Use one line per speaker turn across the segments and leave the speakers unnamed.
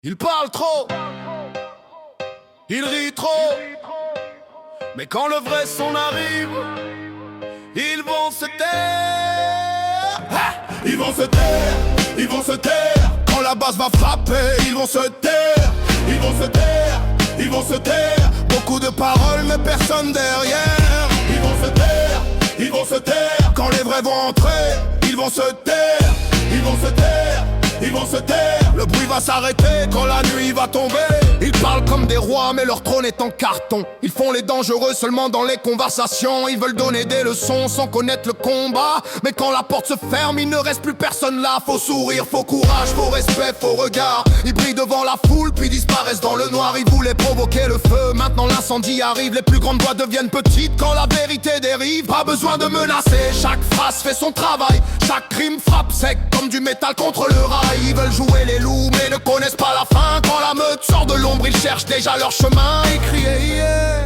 Il parle trop, il rit trop, mais quand le vrai son arrive, ils vont se taire. Ils vont se taire, ils vont se taire. Quand la basse va frapper, ils vont se taire. Ils vont se taire, ils vont se taire. Beaucoup de paroles mais personne derrière. Ils vont se taire, ils vont se taire. Quand les vrais vont entrer, ils vont se taire. Ils vont se taire, ils vont se taire. Le bruit va s'arrêter quand la nuit va tomber. Ils parlent comme des rois mais leur trône est en carton. Ils font les dangereux seulement dans les conversations. Ils veulent donner des leçons sans connaître le combat. Mais quand la porte se ferme, il ne reste plus personne là. Faut sourire, faut courage, faut respect, faut regard. Ils brillent devant la foule puis disparaissent dans le noir. Ils voulaient provoquer le feu, maintenant l'incendie arrive. Les plus grandes voix deviennent petites quand la vérité dérive. Pas besoin de menacer, chaque phrase fait son travail. Chaque crime frappe sec comme du métal contre le rail. Ils veulent jouer les loups mais ne connaissent pas la fin. Quand la meute sort de l'ombre, ils cherchent déjà leur chemin. Ils criaient hier,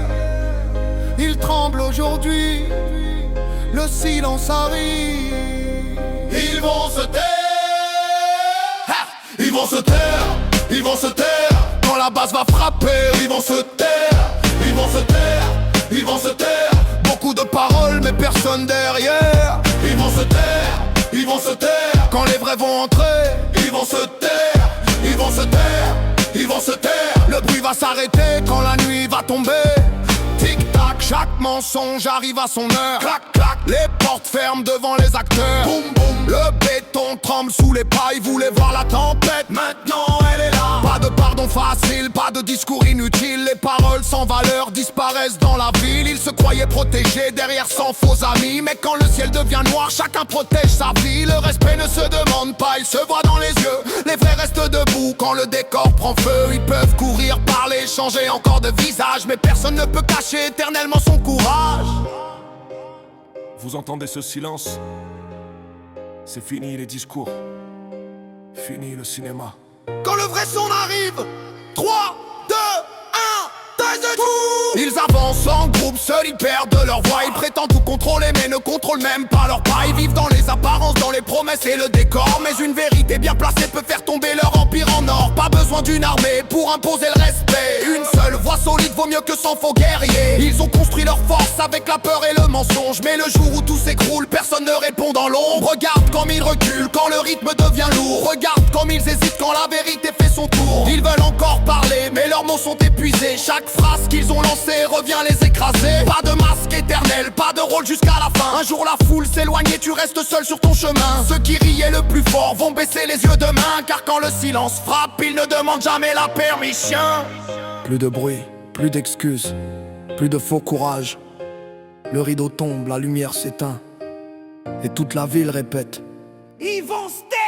ils tremblent aujourd'hui. Le silence arrive. Ils vont se taire, ils vont se taire, ils vont se taire. Quand la basse va frapper, ils vont se taire. Ils vont se taire, ils vont se taire. Beaucoup de paroles mais personne derrière. Ils vont se taire, ils vont se taire. Quand les vrais vont entrer, ils vont se taire. Ils vont se taire, ils vont se taire. Le bruit va s'arrêter quand la nuit va tomber. Tic-tac, chaque mensonge arrive à son heure. Clac, clac, les portes ferment devant les acteurs. Boum, boum, le béton tremble sous les pas. Ils voulaient voir la tempête, maintenant elle est là. Pas de pardon facile, pas de discours inutile. Les paroles sans valeur disparaissent dans la ville. Ils se croyaient protégés derrière 100 faux amis. Mais quand le ciel devient noir, chacun protège sa vie. Le respect ne se demande pas, il se voit dans les yeux. Les vrais restent debout quand le décor prend feu. Ils peuvent courir, parler, changer encore de visage, mais personne ne peut cacher éternellement son courage.
Vous entendez ce silence? C'est fini les discours, fini le cinéma.
Quand le vrai son arrive, 3, 2, 1, taise de tout. Ils avancent en groupe, seuls ils perdent leur voix. Ils prétendent tout contrôler mais ne contrôlent même pas leur pas. Ils vivent dans les apparences, dans les promesses et le décor. Mais une vérité bien placée peut faire tomber leur empire en or. Pas besoin d'une armée pour imposer le respect. Une seule voix solide vaut mieux que 100 faux guerriers. Ils ont construit leur force avec la peur et le mensonge. Mais le jour où tout s'écroule, personne ne répond dans l'ombre. Regarde comme ils reculent quand le rythme devient lourd. Regarde comme ils hésitent quand la vérité fait son tour. Ils veulent encore parler mais leurs mots sont épuisés. Chaque phrase qu'ils ont lancée revient les écraser. Pas de masque éternel, pas de rôle jusqu'à la fin. Un jour la foule s'éloigne et tu restes seul sur ton chemin. Ceux qui riaient le plus fort vont baisser les yeux demain. Car quand le silence frappe, ils ne demandent jamais la permission.
Plus de bruit, plus d'excuses, plus de faux courage. Le rideau tombe, la lumière s'éteint, et toute la ville répète:
ils vont se taire.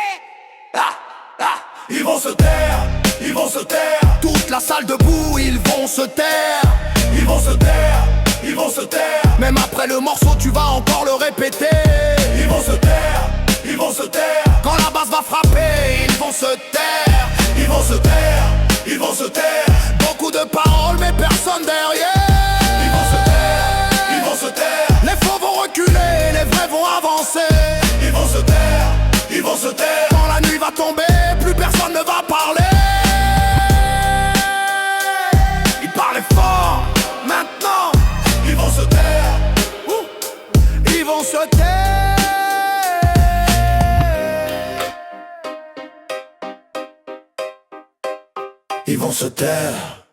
Ils vont se taire, ils vont se taire. Toute la salle debout, ils vont se taire. Ils vont se taire, ils vont se taire. Même après le morceau, tu vas encore le répéter. Ils vont se taire, ils vont se taire. Quand la basse va frapper, ils vont se taire. Ils vont se taire, ils vont se taire. Beaucoup de paroles mais personne derrière. Ils vont se taire, ils vont se taire. Les faux vont reculer, les vrais vont avancer. Ils vont se taire, ils vont se taire. Quand la nuit va tomber, plus personne ne va parler. Ils parlaient fort, maintenant ils vont se taire. Ils vont se taire. Ils vont se taire.